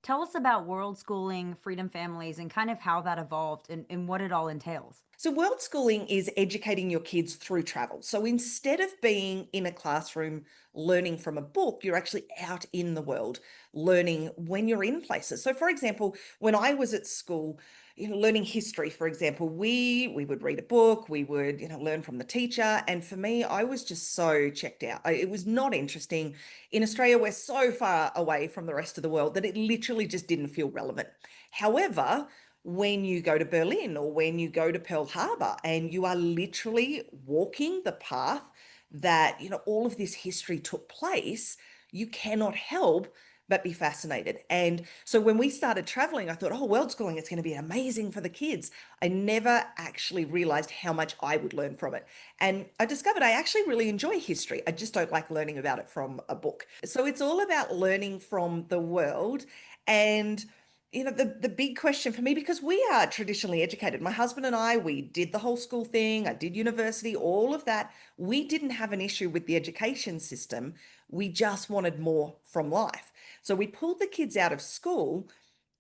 Tell us about world schooling, freedom families, and kind of how that evolved and what it all entails. So, world schooling is educating your kids through travel. So, instead of being in a classroom learning from a book, you're actually out in the world learning when you're in places. So, for example, when I was at school, learning history, for example, we would read a book, we would learn from the teacher, and for me, I was just so checked out. It was not interesting. In Australia, we're so far away from the rest of the world that it literally just didn't feel relevant. However, when you go to Berlin or when you go to Pearl Harbor and you are literally walking the path that, all of this history took place, you cannot help but be fascinated. And so when we started traveling, I thought, oh, world schooling, it's going to be amazing for the kids. I never actually realized how much I would learn from it. And I discovered I actually really enjoy history. I just don't like learning about it from a book. So it's all about learning from the world. And the big question for me, because we are traditionally educated, my husband and I, we did the whole school thing, I did university, all of that. We didn't have an issue with the education system. We just wanted more from life. So we pulled the kids out of school.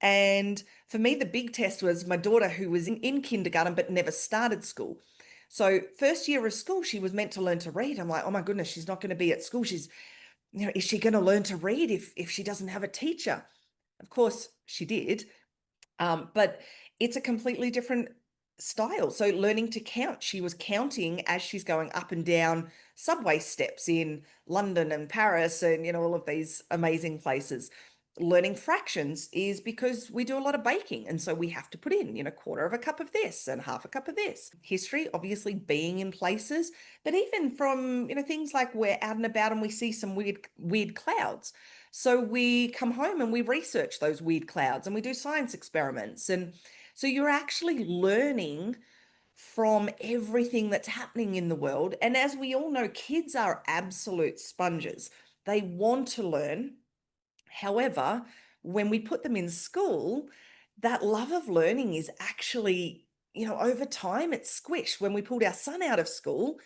And for me, the big test was my daughter, who was in kindergarten but never started school. So, first year of school, she was meant to learn to read. I'm like, oh my goodness, she's not going to be at school. Is she going to learn to read if she doesn't have a teacher? Of course, she did. But it's a completely different style. So learning to count, she was counting as she's going up and down subway steps in London and Paris and all of these amazing places. Learning fractions is because we do a lot of baking, and so we have to put in, quarter of a cup of this and half a cup of this. History, obviously being in places, but even from, things like we're out and about and we see some weird clouds. So we come home and we research those weird clouds and we do science experiments. And so you're actually learning from everything that's happening in the world. And as we all know, kids are absolute sponges. They want to learn. However, when we put them in school, that love of learning is actually, over time it's squished. When we pulled our son out of school,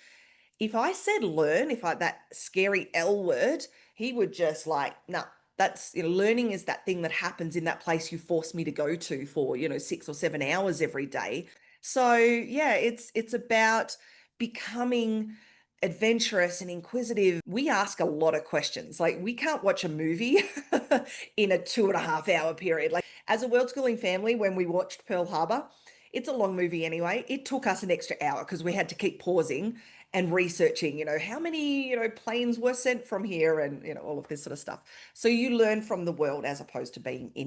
if I said learn, if I that scary L word, he would just like, no, that's learning is that thing that happens in that place you force me to go to for, 6 or 7 hours every day. So yeah, it's about becoming adventurous and inquisitive. We ask a lot of questions. Like we can't watch a movie in a 2.5 hour period. Like as a world schooling family, when we watched Pearl Harbor, it's a long movie anyway. It took us an extra hour because we had to keep pausing and researching, how many, planes were sent from here and, all of this sort of stuff. So you learn from the world as opposed to being in